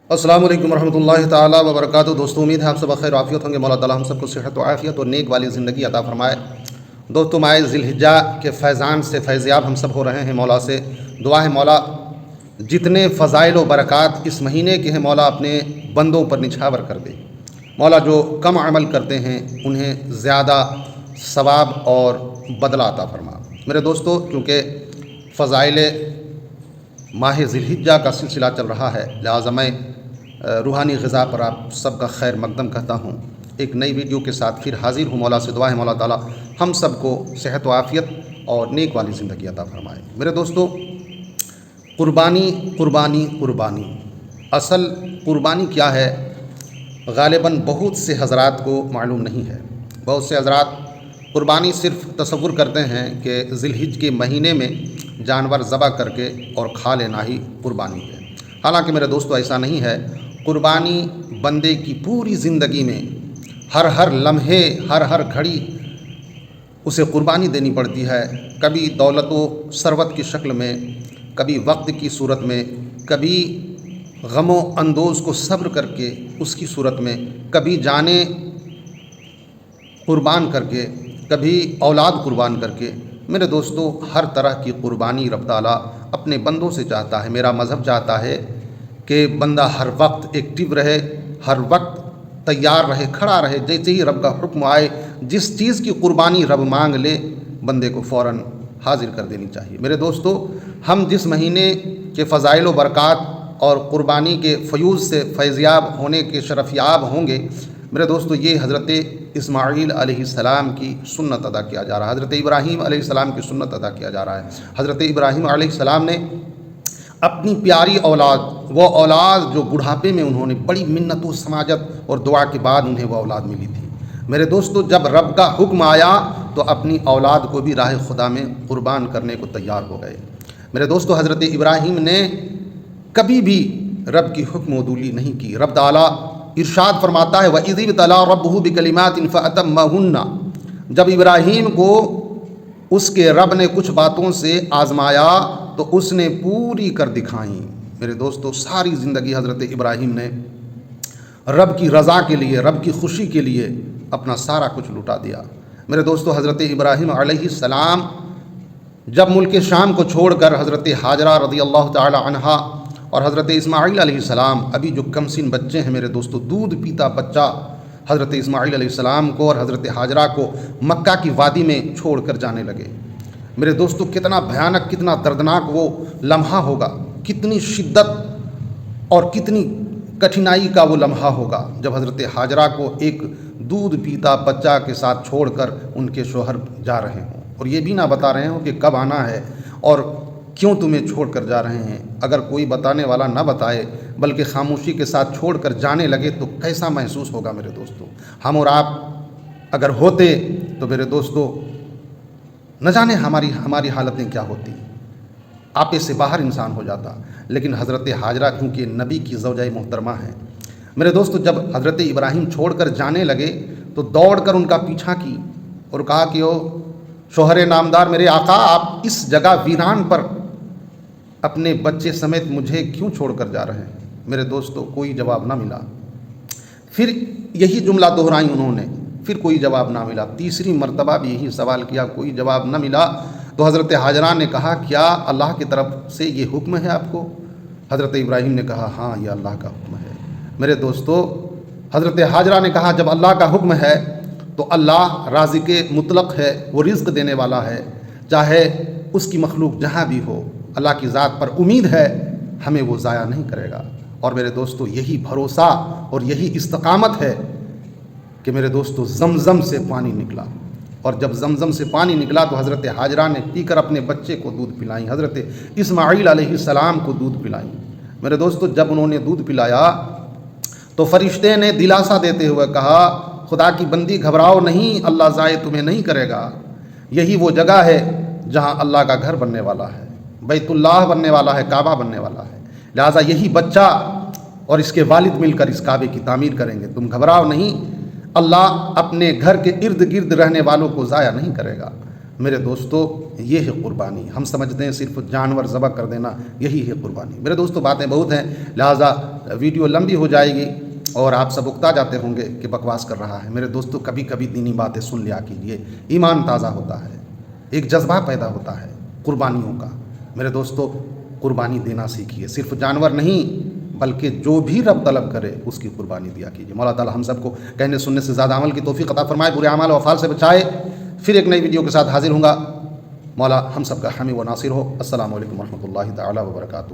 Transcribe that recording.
السلام علیکم ورحمۃ اللہ تعالیٰ وبرکاتہ۔ دوستوں، امید ہے آپ سب بخیر عافیت ہوں گے۔ مولا تعالیٰ ہم سب کو صحت و عافیت اور نیک والی زندگی عطا فرمائے۔ دوستوں، ماہ ذی الحجہ کے فیضان سے فیضیاب ہم سب ہو رہے ہیں۔ مولا سے دعا ہے مولا جتنے فضائل و برکات اس مہینے کے ہیں مولا اپنے بندوں پر نچھاور کر دے۔ مولا جو کم عمل کرتے ہیں انہیں زیادہ ثواب اور بدلہ عطا فرما۔ میرے دوستو، چونکہ فضائل ماہ ذی الحجہ کا سلسلہ چل رہا ہے، لہٰذا میں روحانی غذا پر آپ سب کا خیر مقدم کہتا ہوں۔ ایک نئی ویڈیو کے ساتھ پھر حاضر ہوں۔ مولا سے دعا ہے مولا تعالیٰ ہم سب کو صحت و عافیت اور نیک والی زندگی عطا فرمائے۔ میرے دوستو، قربانی قربانی قربانی، اصل قربانی کیا ہے غالباً بہت سے حضرات کو معلوم نہیں ہے۔ بہت سے حضرات قربانی صرف تصور کرتے ہیں کہ ذی الحجہ کے مہینے میں جانور ذبح کر کے اور کھا لینا ہی قربانی ہے۔ حالانکہ میرے دوستو ایسا نہیں ہے۔ قربانی بندے کی پوری زندگی میں ہر لمحے ہر گھڑی اسے قربانی دینی پڑتی ہے۔ کبھی دولت و ثروت کی شکل میں، کبھی وقت کی صورت میں، کبھی غم و اندوز کو صبر کر کے اس کی صورت میں، کبھی جانیں قربان کر کے، کبھی اولاد قربان کر کے۔ میرے دوستو، ہر طرح کی قربانی رب تعالیٰ اپنے بندوں سے چاہتا ہے۔ میرا مذہب چاہتا ہے کہ بندہ ہر وقت ایکٹیو رہے، ہر وقت تیار رہے، کھڑا رہے۔ جیسے ہی رب کا حکم آئے، جس چیز کی قربانی رب مانگ لے، بندے کو فوراً حاضر کر دینی چاہیے۔ میرے دوستو، ہم جس مہینے کے فضائل و برکات اور قربانی کے فیوز سے فیضیاب ہونے کے شرفیاب ہوں گے، میرے دوستو، یہ حضرت اسماعیل علیہ السلام کی سنت ادا کیا جا رہا ہے، حضرت ابراہیم علیہ السلام کی سنت ادا کیا جا رہا ہے۔ حضرت ابراہیم علیہ السلام نے اپنی پیاری اولاد، وہ اولاد جو بڑھاپے میں انہوں نے بڑی منت و سماجت اور دعا کے بعد انہیں وہ اولاد ملی تھی۔ میرے دوستو، جب رب کا حکم آیا تو اپنی اولاد کو بھی راہ خدا میں قربان کرنے کو تیار ہو گئے۔ میرے دوستو، حضرت ابراہیم نے کبھی بھی رب کی حکم عدولی نہیں کی۔ رب تعالیٰ ارشاد فرماتا ہے وَإِذِ ابْتَلَىٰ رَبُّهُ بِكَلِمَاتٍ فَأَتَمَّهُنَّ، جب ابراہیم کو اس کے رب نے کچھ باتوں سے آزمایا تو اس نے پوری کر دکھائیں۔ میرے دوستو، ساری زندگی حضرت ابراہیم نے رب کی رضا کے لیے، رب کی خوشی کے لیے اپنا سارا کچھ لٹا دیا۔ میرے دوستو، حضرت ابراہیم علیہ السلام جب ملک شام کو چھوڑ کر حضرت ہاجرہ رضی اللہ تعالی عنہا اور حضرت اسماعیل علیہ السلام، ابھی جو کم سن بچے ہیں میرے دوستو، دودھ پیتا بچہ حضرت اسماعیل علیہ السلام کو اور حضرت ہاجرہ کو مکہ کی وادی میں چھوڑ کر جانے لگے۔ میرے دوستو، کتنا بھیانک، کتنا دردناک وہ لمحہ ہوگا، کتنی شدت اور کتنی کٹھنائی کا وہ لمحہ ہوگا جب حضرت ہاجرہ کو ایک دودھ پیتا بچہ کے ساتھ چھوڑ کر ان کے شوہر جا رہے ہوں اور یہ بھی نہ بتا رہے ہوں کہ کب آنا ہے اور کیوں تمہیں چھوڑ کر جا رہے ہیں۔ اگر کوئی بتانے والا نہ بتائے بلکہ خاموشی کے ساتھ چھوڑ کر جانے لگے تو کیسا محسوس ہوگا میرے دوستو۔ ہم اور آپ اگر ہوتے تو میرے دوستو نہ جانے ہماری حالتیں کیا ہوتی، آپے سے باہر انسان ہو جاتا۔ لیکن حضرت ہاجرہ کیونکہ نبی کی زوجہ محترمہ ہیں، میرے دوستو، جب حضرت ابراہیم چھوڑ کر جانے لگے تو دوڑ کر ان کا پیچھا کی اور کہا کہ او شوہر نامدار، میرے آقا، آپ اس جگہ ویران پر اپنے بچے سمیت مجھے کیوں چھوڑ کر جا رہے ہیں؟ میرے دوستو، کوئی جواب نہ ملا۔ پھر یہی جملہ دہرائی انہوں نے، پھر کوئی جواب نہ ملا۔ تیسری مرتبہ بھی یہی سوال کیا، کوئی جواب نہ ملا۔ تو حضرت ہاجرہ نے کہا کیا اللہ کی طرف سے یہ حکم ہے آپ کو؟ حضرت ابراہیم نے کہا ہاں، یہ اللہ کا حکم ہے۔ میرے دوستو، حضرت ہاجرہ نے کہا جب اللہ کا حکم ہے تو اللہ رازق مطلق ہے، وہ رزق دینے والا ہے، چاہے اس کی مخلوق جہاں بھی ہو، اللہ کی ذات پر امید ہے ہمیں وہ ضائع نہیں کرے گا۔ اور میرے دوستو، یہی بھروسہ اور یہی استقامت ہے کہ میرے دوستو زمزم سے پانی نکلا، اور جب زمزم سے پانی نکلا تو حضرت ہاجرہ نے پی کر اپنے بچے کو دودھ پلائیں، حضرت اسماعیل علیہ السلام کو دودھ پلائیں۔ میرے دوستو، جب انہوں نے دودھ پلایا تو فرشتے نے دلاسا دیتے ہوئے کہا خدا کی بندی گھبراؤ نہیں، اللہ ضائع تمہیں نہیں کرے گا۔ یہی وہ جگہ ہے جہاں اللہ کا گھر بننے والا ہے، بیت اللہ بننے والا ہے، کعبہ بننے والا ہے، لہٰذا یہی بچہ اور اس کے والد مل کر اس کعبے کی تعمیر کریں گے، تم گھبراؤ نہیں، اللہ اپنے گھر کے ارد گرد رہنے والوں کو ضائع نہیں کرے گا۔ میرے دوستو یہ ہے قربانی. ہم سمجھتے ہیں صرف جانور ذبح کر دینا یہی ہے قربانی. میرے دوستو باتیں بہت ہیں، لہٰذا ویڈیو لمبی ہو جائے گی اور آپ سب اکتا جاتے ہوں گے کہ بکواس کر رہا ہے. میرے دوستو کبھی کبھی دینی باتیں سن لیا کیجیے، ایمان تازہ ہوتا ہے، ایک جذبہ پیدا ہوتا ہے قربانیوں کا. میرے دوستو قربانی دینا سیکھیے، صرف جانور نہیں بلکہ جو بھی رب طلب کرے اس کی قربانی دیا کیجیے. مولا تعالی ہم سب کو کہنے سننے سے زیادہ عمل کی توفیق عطا فرمائے، برے اعمال و افعال سے بچائے. پھر ایک نئی ویڈیو کے ساتھ حاضر ہوں گا. مولا ہم سب کا حامی و ناصر ہو. السلام علیکم ورحمۃ اللہ تعالی وبرکاتہ.